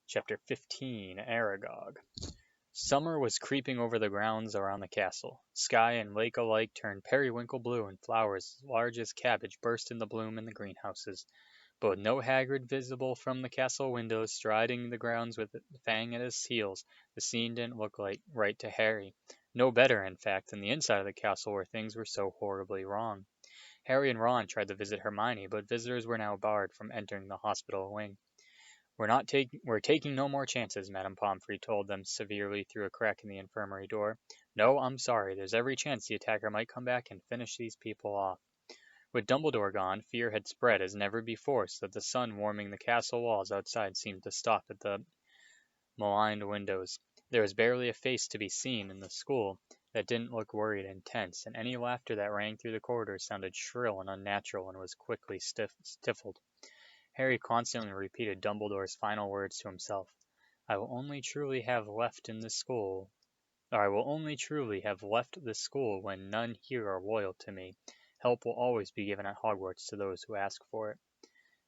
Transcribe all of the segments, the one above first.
Chapter 15 Aragog Summer was creeping over the grounds around the castle. Sky and lake alike turned periwinkle blue, and flowers as large as cabbage burst into bloom in the greenhouses. But with no Hagrid visible from the castle windows, striding the grounds with Fang at his heels, the scene didn't look like right to Harry. No better, in fact, than the inside of the castle where things were so horribly wrong. Harry and Ron tried to visit Hermione, but visitors were now barred from entering the hospital wing. We're taking no more chances, Madame Pomfrey told them severely through a crack in the infirmary door. No, I'm sorry. There's every chance the attacker might come back and finish these people off. With Dumbledore gone, fear had spread as never before, so that the sun warming the castle walls outside seemed to stop at the maligned windows. There was barely a face to be seen in the school that didn't look worried and tense, and any laughter that rang through the corridors sounded shrill and unnatural and was quickly stifled. Harry constantly repeated Dumbledore's final words to himself. I will only truly have left this school when none here are loyal to me. Help will always be given at Hogwarts to those who ask for it.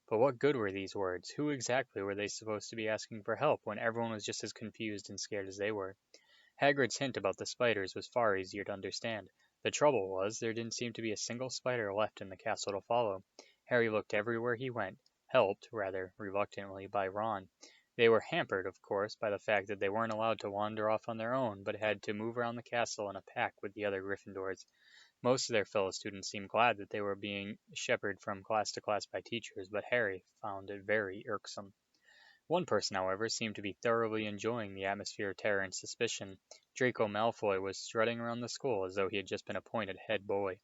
But what good were these words? Who exactly were they supposed to be asking for help when everyone was just as confused and scared as they were? Hagrid's hint about the spiders was far easier to understand. The trouble was, there didn't seem to be a single spider left in the castle to follow. Harry looked everywhere he went, helped, rather reluctantly, by Ron. They were hampered, of course, by the fact that they weren't allowed to wander off on their own, but had to move around the castle in a pack with the other Gryffindors. Most of their fellow students seemed glad that they were being shepherded from class to class by teachers, but Harry found it very irksome. One person, however, seemed to be thoroughly enjoying the atmosphere of terror and suspicion. Draco Malfoy was strutting around the school as though he had just been appointed head boy.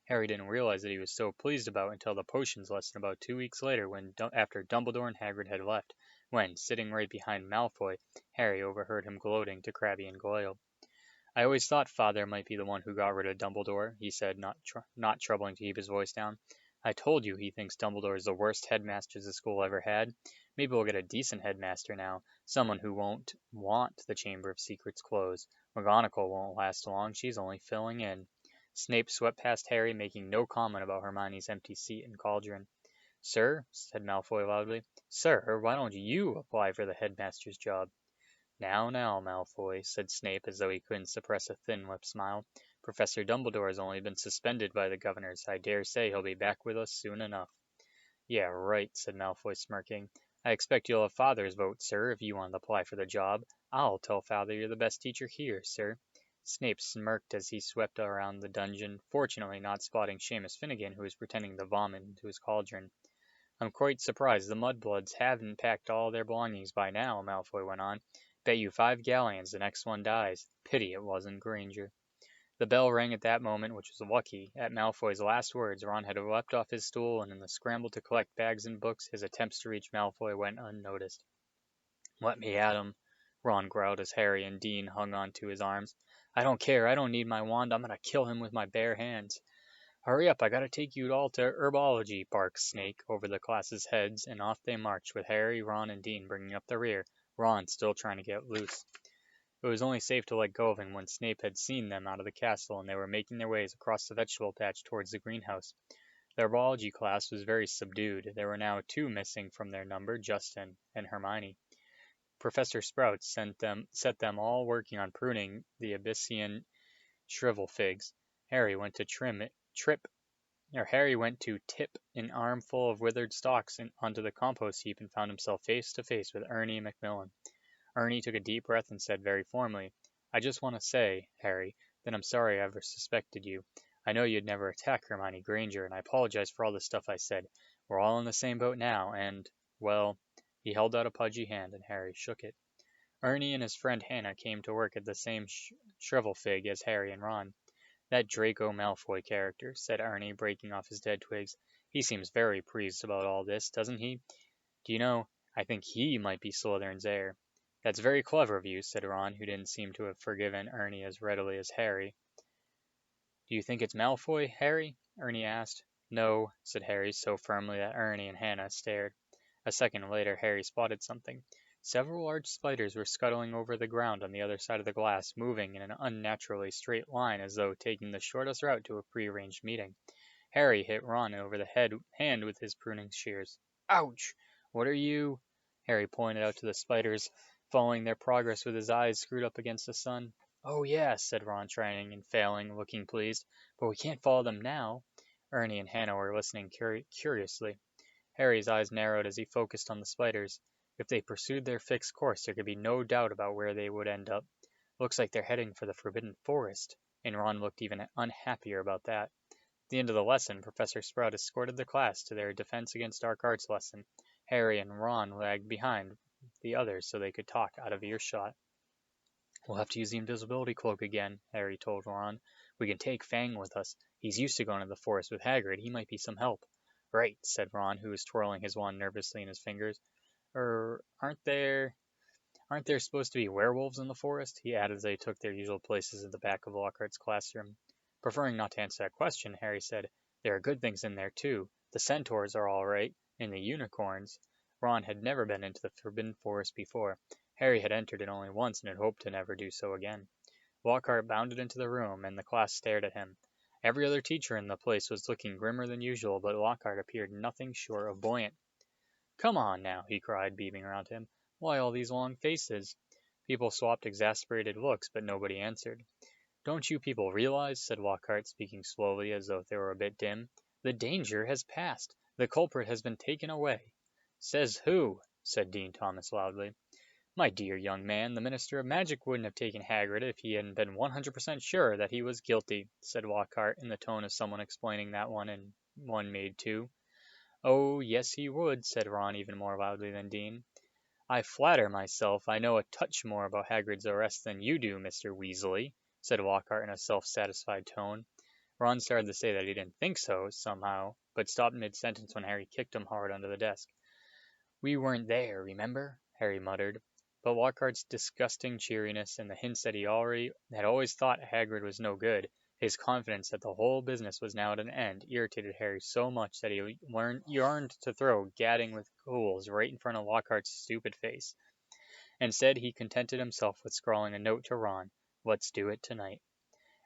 Harry didn't realize that he was so pleased about until the potions lesson about 2 weeks later, after Dumbledore and Hagrid had left, when, sitting right behind Malfoy, Harry overheard him gloating to Crabbe and Goyle. I always thought Father might be the one who got rid of Dumbledore, he said, not troubling to keep his voice down. I told you he thinks Dumbledore is the worst headmaster the school ever had. Maybe we'll get a decent headmaster now, someone who won't want the Chamber of Secrets closed. McGonagall won't last long, she's only filling in. Snape swept past Harry, making no comment about Hermione's empty seat in Cauldron. Sir, said Malfoy loudly, sir, why don't you apply for the headmaster's job? Now, Malfoy, said Snape as though he couldn't suppress a thin-lipped smile. Professor Dumbledore has only been suspended by the governors. I dare say he'll be back with us soon enough. Yeah, right, said Malfoy, smirking. I expect you'll have Father's vote, sir, if you want to apply for the job. I'll tell Father you're the best teacher here, sir. Snape smirked as he swept around the dungeon, fortunately not spotting Seamus Finnegan, who was pretending to vomit into his cauldron. I'm quite surprised the Mudbloods haven't packed all their belongings by now, Malfoy went on. Bet you 5 galleons the next one dies. Pity it wasn't Granger. The bell rang at that moment, which was lucky. At Malfoy's last words, Ron had leapt off his stool, and in the scramble to collect bags and books, his attempts to reach Malfoy went unnoticed. Let me at him, Ron growled as Harry and Dean hung on to his arms. I don't care. I don't need my wand. I'm going to kill him with my bare hands. Hurry up. I got to take you all to herbology, barked Snake over the class's heads, and off they marched, with Harry, Ron, and Dean bringing up the rear, Ron still trying to get loose. It was only safe to let go of him when Snape had seen them out of the castle and they were making their ways across the vegetable patch towards the greenhouse. The herbology class was very subdued. There were now 2 missing from their number, Justin and Hermione. Professor Sprout set them all working on pruning the Abyssinian shrivel figs. Harry went to tip an armful of withered stalks onto the compost heap and found himself face to face with Ernie Macmillan. Ernie took a deep breath and said very formally, I just want to say, Harry, that I'm sorry I ever suspected you. I know you'd never attack Hermione Granger, and I apologize for all the stuff I said. We're all in the same boat now, and, well, he held out a pudgy hand, and Harry shook it. Ernie and his friend Hannah came to work at the same shrivel fig as Harry and Ron. That Draco Malfoy character, said Ernie, breaking off his dead twigs. He seems very pleased about all this, doesn't he? Do you know, I think he might be Slytherin's heir. That's very clever of you, said Ron, who didn't seem to have forgiven Ernie as readily as Harry. Do you think it's Malfoy, Harry? Ernie asked. No, said Harry, so firmly that Ernie and Hannah stared. A second later, Harry spotted something. Several large spiders were scuttling over the ground on the other side of the glass, moving in an unnaturally straight line as though taking the shortest route to a prearranged meeting. Harry hit Ron over the hand with his pruning shears. Ouch! What are you... Harry pointed out to the spiders, following their progress with his eyes screwed up against the sun. Oh, yeah, said Ron, trying and failing, looking pleased. But we can't follow them now. Ernie and Hannah were listening curiously. Harry's eyes narrowed as he focused on the spiders. If they pursued their fixed course, there could be no doubt about where they would end up. Looks like they're heading for the Forbidden Forest, and Ron looked even unhappier about that. At the end of the lesson, Professor Sprout escorted the class to their Defense Against Dark Arts lesson. Harry and Ron lagged behind the others so they could talk out of earshot. We'll have to use the invisibility cloak again, Harry told Ron. We can take Fang with us. He's used to going to the forest with Hagrid. He might be some help. Right, said Ron, who was twirling his wand nervously in his fingers. Aren't there supposed to be werewolves in the forest? He added as they took their usual places at the back of Lockhart's classroom. Preferring not to answer that question, Harry said, There are good things in there, too. The centaurs are all right, and the unicorns. Ron had never been into the Forbidden Forest before. Harry had entered it only once and had hoped to never do so again. Lockhart bounded into the room, and the class stared at him. Every other teacher in the place was looking grimmer than usual, but Lockhart appeared nothing short of buoyant. Come on now, he cried, beaming around him. Why all these long faces? People swapped exasperated looks, but nobody answered. Don't you people realize, said Lockhart, speaking slowly as though they were a bit dim, the danger has passed. The culprit has been taken away. Says who? Said Dean Thomas loudly. My dear young man, the Minister of Magic wouldn't have taken Hagrid if he hadn't been 100% sure that he was guilty, said Lockhart in the tone of someone explaining that one and one made two. Oh, yes he would, said Ron even more loudly than Dean. I flatter myself I know a touch more about Hagrid's arrest than you do, Mr. Weasley, said Lockhart in a self-satisfied tone. Ron started to say that he didn't think so, somehow, but stopped mid-sentence when Harry kicked him hard under the desk. We weren't there, remember? Harry muttered. But Lockhart's disgusting cheeriness and the hints that he had always thought Hagrid was no good, his confidence that the whole business was now at an end, irritated Harry so much that he yearned to throw gadding with ghouls right in front of Lockhart's stupid face. Instead, he contented himself with scrawling a note to Ron, Let's do it tonight.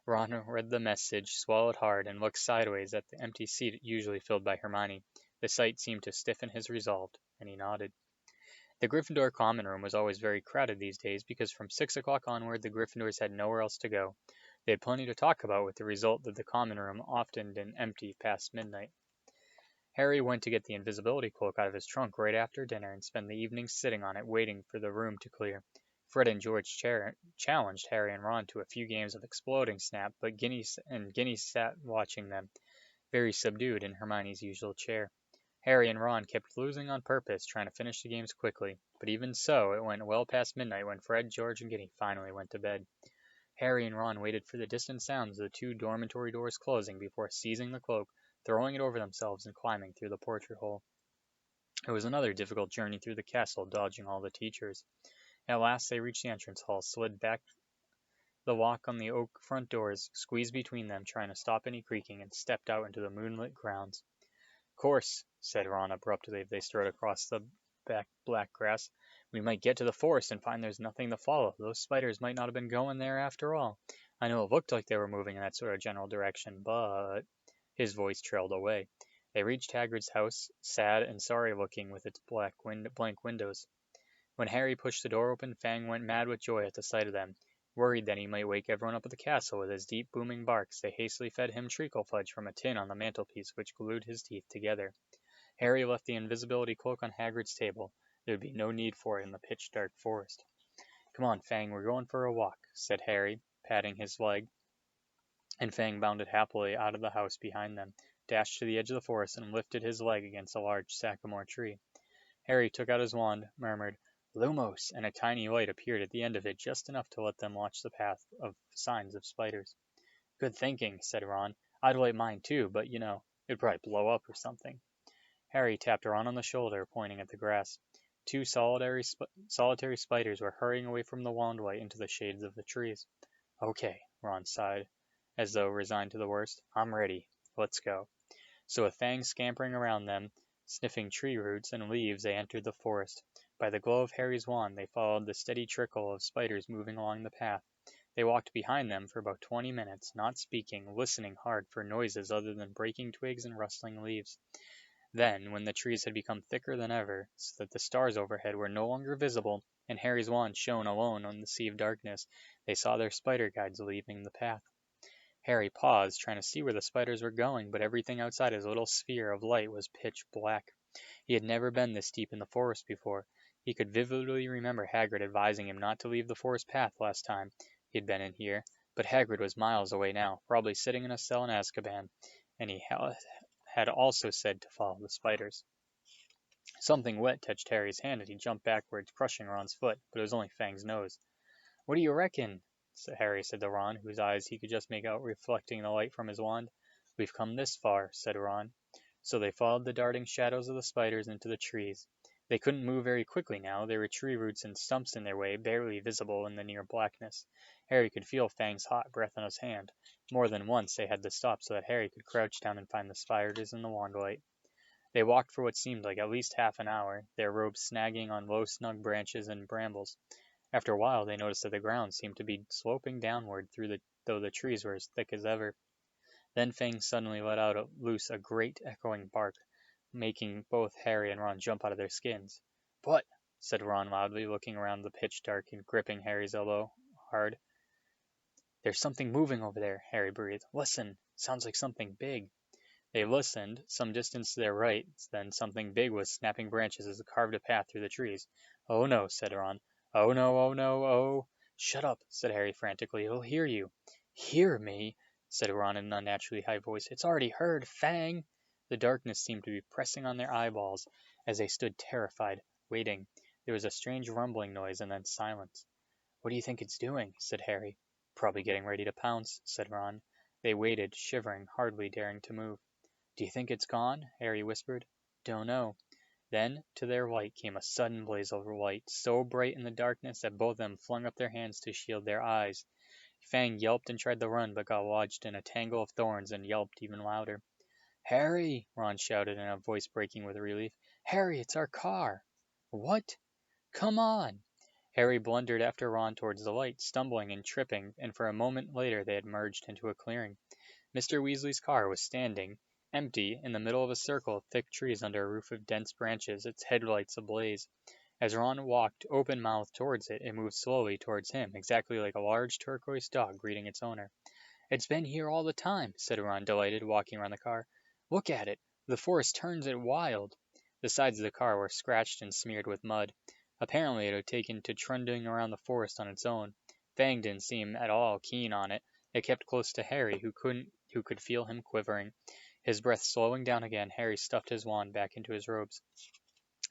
Ron read the message, swallowed hard, and looked sideways at the empty seat usually filled by Hermione. The sight seemed to stiffen his resolve, and he nodded. The Gryffindor common room was always very crowded these days because from 6 o'clock onward the Gryffindors had nowhere else to go. They had plenty to talk about, with the result that the common room often didn't empty past midnight. Harry went to get the invisibility cloak out of his trunk right after dinner and spent the evening sitting on it waiting for the room to clear. Fred and George challenged Harry and Ron to a few games of exploding snap, but Ginny sat watching them, very subdued in Hermione's usual chair. Harry and Ron kept losing on purpose, trying to finish the games quickly, but even so, it went well past midnight when Fred, George, and Ginny finally went to bed. Harry and Ron waited for the distant sounds of the 2 dormitory doors closing before seizing the cloak, throwing it over themselves, and climbing through the portrait hole. It was another difficult journey through the castle, dodging all the teachers. At last they reached the entrance hall, slid back the lock on the oak front doors, squeezed between them, trying to stop any creaking, and stepped out into the moonlit grounds. Course, said Ron abruptly as they strode across the black grass. We might get to the forest and find there's nothing to follow. Those spiders might not have been going there after all. I know it looked like they were moving in that sort of general direction, but... His voice trailed away. They reached Hagrid's house, sad and sorry-looking with its blank windows. When Harry pushed the door open, Fang went mad with joy at the sight of them. Worried that he might wake everyone up at the castle with his deep booming barks, they hastily fed him treacle fudge from a tin on the mantelpiece which glued his teeth together. Harry left the invisibility cloak on Hagrid's table. There would be no need for it in the pitch-dark forest. Come on, Fang, we're going for a walk, said Harry, patting his leg, and Fang bounded happily out of the house behind them, dashed to the edge of the forest, and lifted his leg against a large sycamore tree. Harry took out his wand, murmured, Lumos, and a tiny light appeared at the end of it, just enough to let them watch the path of signs of spiders. Good thinking, said Ron. I'd light mine too, but it'd probably blow up or something. Harry tapped Ron on the shoulder, pointing at the grass. 2 solitary spiders were hurrying away from the wand light into the shades of the trees. Okay, Ron sighed, as though resigned to the worst. I'm ready. Let's go. So with Fang scampering around them, sniffing tree roots and leaves, they entered the forest. By the glow of Harry's wand, they followed the steady trickle of spiders moving along the path. They walked behind them for about 20 minutes, not speaking, listening hard for noises other than breaking twigs and rustling leaves. Then, when the trees had become thicker than ever, so that the stars overhead were no longer visible, and Harry's wand shone alone on the sea of darkness, they saw their spider guides leaving the path. Harry paused, trying to see where the spiders were going, but everything outside his little sphere of light was pitch black. He had never been this deep in the forest before. He could vividly remember Hagrid advising him not to leave the forest path last time he had been in here, but Hagrid was miles away now, probably sitting in a cell in Azkaban, and he had also said to follow the spiders. Something wet touched Harry's hand and he jumped backwards, crushing Ron's foot, but it was only Fang's nose. "What do you reckon?" Harry said to Ron, whose eyes he could just make out reflecting the light from his wand. "We've come this far," said Ron. So they followed the darting shadows of the spiders into the trees. They couldn't move very quickly now. There were tree roots and stumps in their way, barely visible in the near blackness. Harry could feel Fang's hot breath on his hand. More than once they had to stop so that Harry could crouch down and find the spiders in the wand light. They walked for what seemed like at least half an hour, their robes snagging on low, snug branches and brambles. After a while they noticed that the ground seemed to be sloping downward, though the trees were as thick as ever. Then Fang suddenly let out loose a great echoing bark, making both Harry and Ron jump out of their skins. "What?" said Ron loudly, looking around the pitch dark and gripping Harry's elbow hard. "There's something moving over there," Harry breathed. "Listen, sounds like something big." They listened. Some distance to their right, then something big was snapping branches as it carved a path through the trees. "Oh no," said Ron. "Oh no, oh no, oh." "Shut up," said Harry frantically. "It'll hear you." "Hear me?" said Ron in an unnaturally high voice. "It's already heard. Fang!" The darkness seemed to be pressing on their eyeballs as they stood terrified, waiting. There was a strange rumbling noise and then silence. "What do you think it's doing?" said Harry. "Probably getting ready to pounce," said Ron. They waited, shivering, hardly daring to move. "Do you think it's gone?" Harry whispered. "Don't know." Then to their right came a sudden blaze of light, so bright in the darkness that both of them flung up their hands to shield their eyes. Fang yelped and tried to run, but got lodged in a tangle of thorns and yelped even louder. "Harry!" Ron shouted in a voice breaking with relief. "Harry, it's our car!" "What?" "Come on!" Harry blundered after Ron towards the light, stumbling and tripping, and for a moment later they had merged into a clearing. Mr. Weasley's car was standing, empty, in the middle of a circle of thick trees under a roof of dense branches, its headlights ablaze. As Ron walked open-mouthed towards it, it moved slowly towards him, exactly like a large turquoise dog greeting its owner. "It's been here all the time," said Ron, delighted, walking around the car. "Look at it! The forest turns it wild!" The sides of the car were scratched and smeared with mud. Apparently it had taken to trundling around the forest on its own. Fang didn't seem at all keen on it. It kept close to Harry, who could feel him quivering. His breath slowing down again, Harry stuffed his wand back into his robes.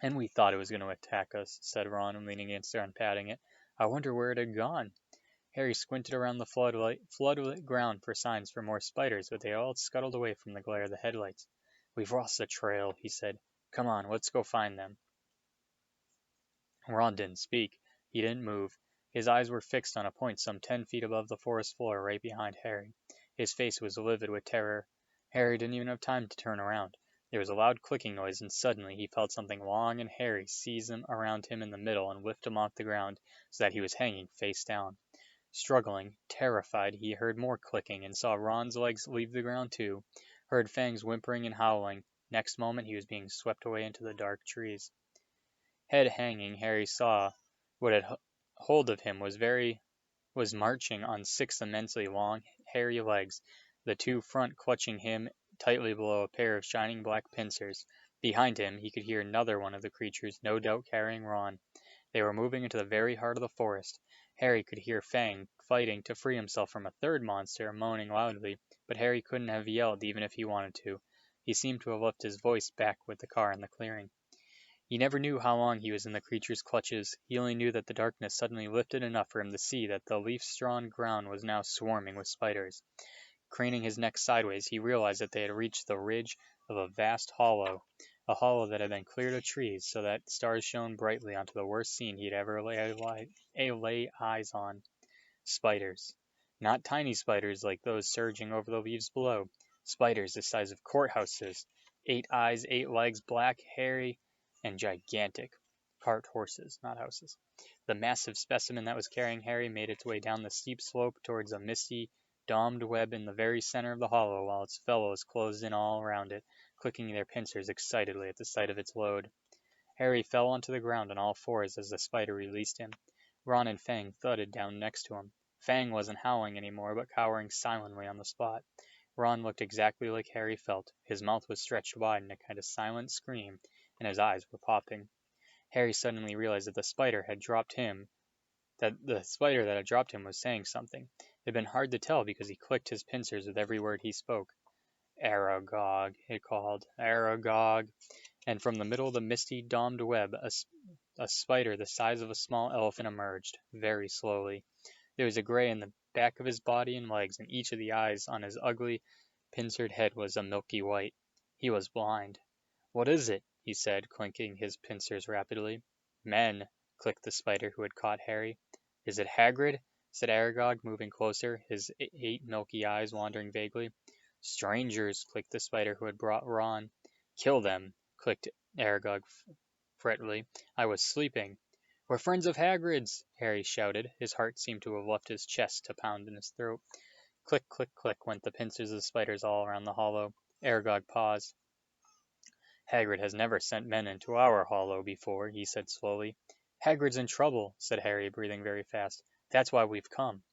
"And we thought it was going to attack us," said Ron, leaning against her and patting it. "I wonder where it had gone." Harry squinted around the floodlit ground for signs for more spiders, but they all scuttled away from the glare of the headlights. "We've lost the trail," he said. "Come on, let's go find them." Ron didn't speak. He didn't move. His eyes were fixed on a point some 10 feet above the forest floor right behind Harry. His face was livid with terror. Harry didn't even have time to turn around. There was a loud clicking noise, and suddenly he felt something long and hairy seize him around him in the middle and lift him off the ground so that he was hanging face down. Struggling, terrified, he heard more clicking and saw Ron's legs leave the ground too, heard Fang's whimpering and howling. Next moment he was being swept away into the dark trees. Head hanging, Harry saw what had hold of him was marching on 6 immensely long, hairy legs, the 2 front clutching him tightly below a pair of shining black pincers. Behind him he could hear another one of the creatures, no doubt carrying Ron. They were moving into the very heart of the forest. Harry could hear Fang fighting to free himself from a third monster, moaning loudly, but Harry couldn't have yelled even if he wanted to. He seemed to have left his voice back with the car in the clearing. He never knew how long he was in the creature's clutches. He only knew that the darkness suddenly lifted enough for him to see that the leaf-strewn ground was now swarming with spiders. Craning his neck sideways, he realized that they had reached the ridge of a vast hollow, a hollow that had been cleared of trees so that stars shone brightly onto the worst scene he'd ever lay eyes on. Spiders. Not tiny spiders like those surging over the leaves below. Spiders the size of courthouses. 8 eyes, 8 legs, black, hairy, and gigantic. Cart horses, not houses. The massive specimen that was carrying Harry made its way down the steep slope towards a misty, domed web in the very center of the hollow, while its fellows closed in all around it, clicking their pincers excitedly at the sight of its load. Harry fell onto the ground on all fours as the spider released him. Ron and Fang thudded down next to him. Fang wasn't howling anymore, but cowering silently on the spot. Ron looked exactly like Harry felt. His mouth was stretched wide in a kind of silent scream, and his eyes were popping. Harry suddenly realized that the spider that had dropped him was saying something. It had been hard to tell because he clicked his pincers with every word he spoke. Aragog, it called. Aragog. And from the middle of the misty, domed web, a spider the size of a small elephant emerged, very slowly. There was a gray in the back of his body and legs, and each of the eyes on his ugly, pincered head was a milky white. He was blind. What is it? He said, clinking his pincers rapidly. Men, clicked the spider who had caught Harry. Is it Hagrid? Said Aragog, moving closer, his 8 milky eyes wandering vaguely. Strangers, clicked the spider who had brought Ron. Kill them, clicked Aragog fretfully. I was sleeping. We're friends of Hagrid's, Harry shouted. His heart seemed to have left his chest to pound in his throat. Click, click, click went the pincers of the spiders all around the hollow. Aragog paused. Hagrid has never sent men into our hollow before, he said slowly. Hagrid's in trouble, said Harry, breathing very fast. That's why we've come.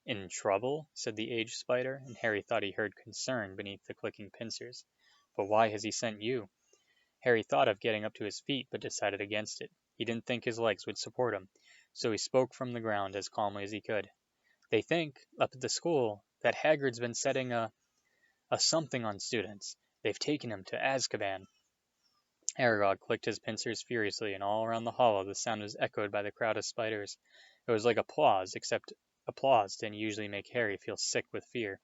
In trouble? Said the aged spider, and Harry thought he heard concern beneath the clicking pincers. But why has he sent you? Harry thought of getting up to his feet, but decided against it. He didn't think his legs would support him, so he spoke from the ground as calmly as he could. They think, up at the school, that Hagrid's been setting a something on students. They've taken him to Azkaban. Aragog clicked his pincers furiously, and all around the hollow the sound was echoed by the crowd of spiders. It was like applause, except applause didn't usually make Harry feel sick with fear.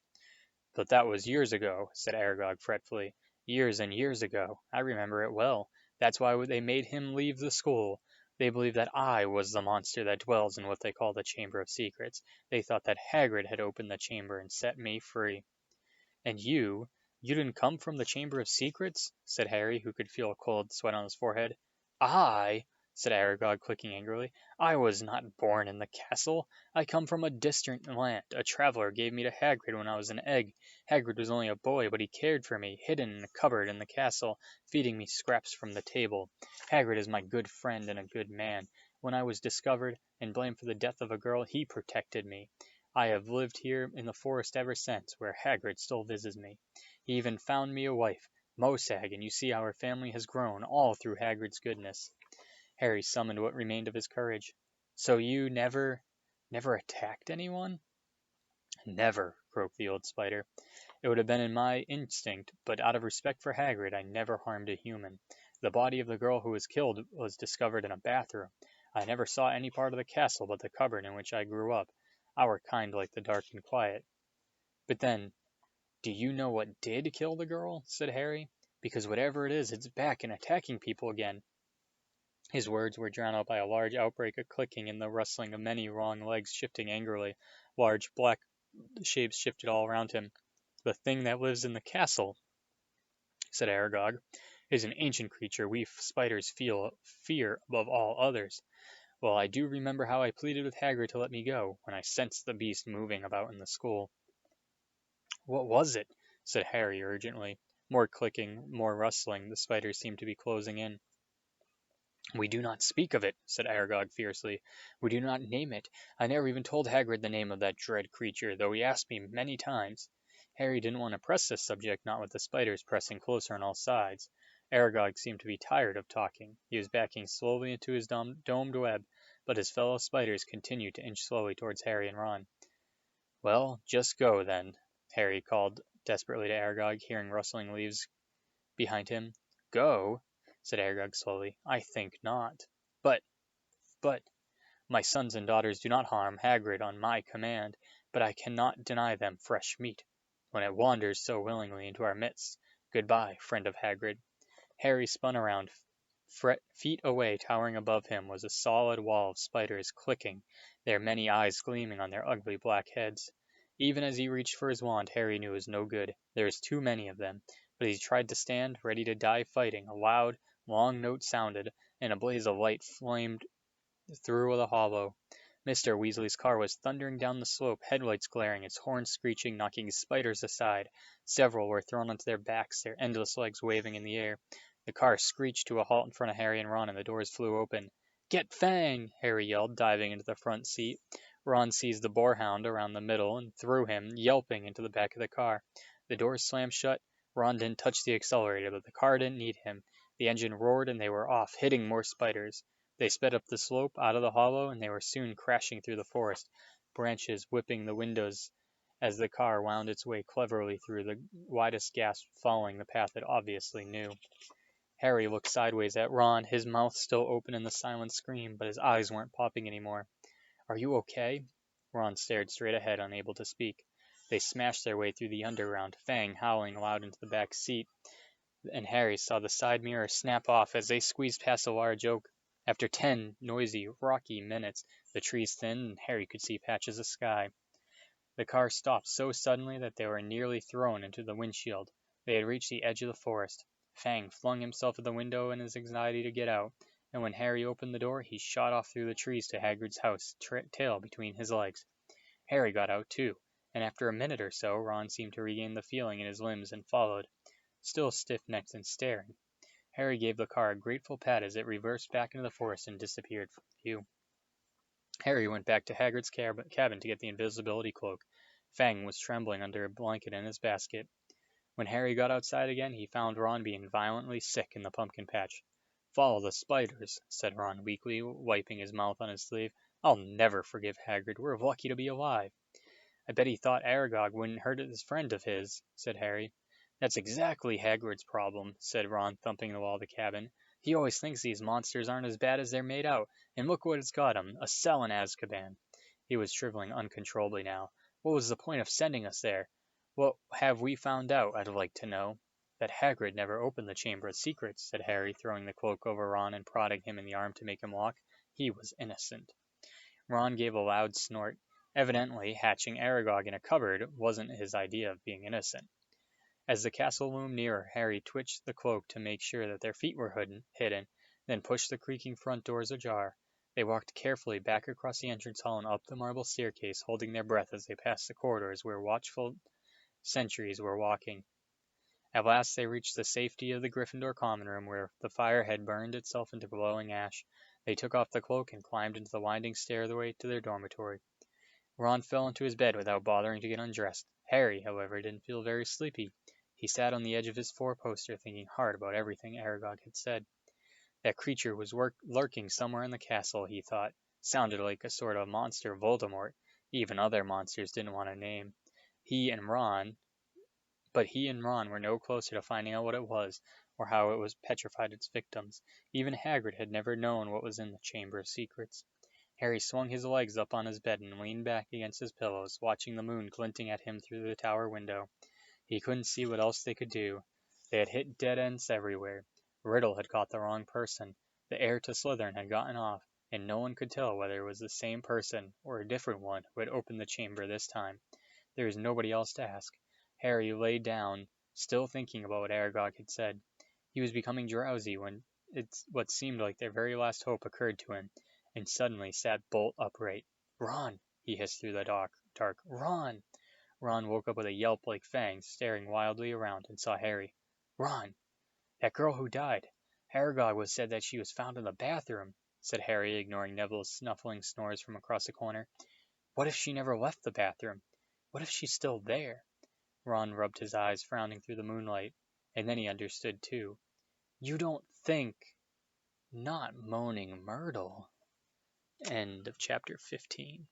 But that was years ago, said Aragog fretfully. Years and years ago. I remember it well. That's why they made him leave the school. They believed that I was the monster that dwells in what they call the Chamber of Secrets. They thought that Hagrid had opened the chamber and set me free. And you didn't come from the Chamber of Secrets? Said Harry, who could feel a cold sweat on his forehead. I, said Aragog, clicking angrily. I was not born in the castle. I come from a distant land. A traveler gave me to Hagrid when I was an egg. Hagrid was only a boy, but he cared for me, hidden in a cupboard in the castle, feeding me scraps from the table. Hagrid is my good friend and a good man. When I was discovered and blamed for the death of a girl, he protected me. I have lived here in the forest ever since, where Hagrid still visits me. He even found me a wife, Mosag, and you see our family has grown, all through Hagrid's goodness. Harry summoned what remained of his courage. So you never attacked anyone? Never, croaked the old spider. It would have been in my instinct, but out of respect for Hagrid, I never harmed a human. The body of the girl who was killed was discovered in a bathroom. I never saw any part of the castle but the cupboard in which I grew up. Our kind like the dark and quiet. But then, do you know what did kill the girl? Said Harry. Because whatever it is, it's back and attacking people again. His words were drowned out by a large outbreak of clicking and the rustling of many long legs shifting angrily. Large black shapes shifted all around him. The thing that lives in the castle, said Aragog, is an ancient creature we spiders fear above all others. Well, I do remember how I pleaded with Hagrid to let me go, when I sensed the beast moving about in the school. What was it? Said Harry urgently. More clicking, more rustling. The spiders seemed to be closing in. We do not speak of it, said Aragog fiercely. We do not name it. I never even told Hagrid the name of that dread creature, though he asked me many times. Harry didn't want to press this subject, not with the spiders pressing closer on all sides. Aragog seemed to be tired of talking. He was backing slowly into his domed web, but his fellow spiders continued to inch slowly towards Harry and Ron. Well, just go, then, Harry called desperately to Aragog, hearing rustling leaves behind him. Go? Said Aragog slowly. I think not. But, my sons and daughters do not harm Hagrid on my command, but I cannot deny them fresh meat, when it wanders so willingly into our midst. Goodbye, friend of Hagrid. Harry spun around. Feet away, towering above him, was a solid wall of spiders clicking, their many eyes gleaming on their ugly black heads. Even as he reached for his wand, Harry knew it was no good. There was too many of them. But he tried to stand, ready to die fighting. A loud, long note sounded, and a blaze of light flamed through the hollow. Mr. Weasley's car was thundering down the slope, headlights glaring, its horns screeching, knocking spiders aside. Several were thrown onto their backs, their endless legs waving in the air. The car screeched to a halt in front of Harry and Ron, and the doors flew open. "Get Fang!" Harry yelled, diving into the front seat. Ron seized the boarhound around the middle and threw him, yelping, into the back of the car. The doors slammed shut. Ron didn't touch the accelerator, but the car didn't need him. The engine roared and they were off, hitting more spiders. They sped up the slope, out of the hollow, and they were soon crashing through the forest, branches whipping the windows as the car wound its way cleverly through the widest gasp, following the path it obviously knew. Harry looked sideways at Ron, his mouth still open in the silent scream, but his eyes weren't popping anymore. "Are you okay?" Ron stared straight ahead, unable to speak. They smashed their way through the underground, Fang howling loud into the back seat, and Harry saw the side mirror snap off as they squeezed past a large oak. After 10 noisy, rocky minutes, the trees thinned and Harry could see patches of sky. The car stopped so suddenly that they were nearly thrown into the windshield. They had reached the edge of the forest. Fang flung himself at the window in his anxiety to get out, and when Harry opened the door, he shot off through the trees to Hagrid's house, tail between his legs. Harry got out too, and after a minute or so, Ron seemed to regain the feeling in his limbs and followed, still stiff-necked and staring. Harry gave the car a grateful pat as it reversed back into the forest and disappeared from view. Harry went back to Hagrid's cabin to get the invisibility cloak. Fang was trembling under a blanket in his basket. When Harry got outside again, he found Ron being violently sick in the pumpkin patch. "Follow the spiders," said Ron weakly, wiping his mouth on his sleeve. "I'll never forgive Hagrid. We're lucky to be alive." "I bet he thought Aragog wouldn't hurt this friend of his," said Harry. "That's exactly Hagrid's problem," said Ron, thumping the wall of the cabin. "He always thinks these monsters aren't as bad as they're made out, and look what it's got him, a cell in Azkaban." He was shriveling uncontrollably now. "What was the point of sending us there? What have we found out, I'd like to know?" "That Hagrid never opened the Chamber of Secrets," said Harry, throwing the cloak over Ron and prodding him in the arm to make him walk. "He was innocent." Ron gave a loud snort. Evidently, hatching Aragog in a cupboard wasn't his idea of being innocent. As the castle loomed nearer, Harry twitched the cloak to make sure that their feet were hidden, then pushed the creaking front doors ajar. They walked carefully back across the entrance hall and up the marble staircase, holding their breath as they passed the corridors where watchful sentries were walking. At last they reached the safety of the Gryffindor common room, where the fire had burned itself into glowing ash. They took off the cloak and climbed into the winding stairway to their dormitory. Ron fell into his bed without bothering to get undressed. Harry, however, didn't feel very sleepy. He sat on the edge of his four-poster, thinking hard about everything Aragog had said. That creature was lurking somewhere in the castle, he thought. Sounded like a sort of monster Voldemort. Even other monsters didn't want a name. But he and Ron were no closer to finding out what it was, or how it was petrified its victims. Even Hagrid had never known what was in the Chamber of Secrets. Harry swung his legs up on his bed and leaned back against his pillows, watching the moon glinting at him through the tower window. He couldn't see what else they could do. They had hit dead ends everywhere. Riddle had caught the wrong person. The heir to Slytherin had gotten off, and no one could tell whether it was the same person or a different one who had opened the chamber this time. There was nobody else to ask. Harry lay down, still thinking about what Aragog had said. He was becoming drowsy when what seemed like their very last hope occurred to him, and suddenly sat bolt upright. "Ron!" he hissed through the dark. "Ron!" Ron woke up with a yelp like Fang, staring wildly around, and saw Harry. "Ron! That girl who died. Aragog was said that she was found in the bathroom," said Harry, ignoring Neville's snuffling snores from across the corner. "What if she never left the bathroom? What if she's still there?" Ron rubbed his eyes, frowning through the moonlight, and then he understood too. "You don't think... Not Moaning Myrtle." End of chapter 15.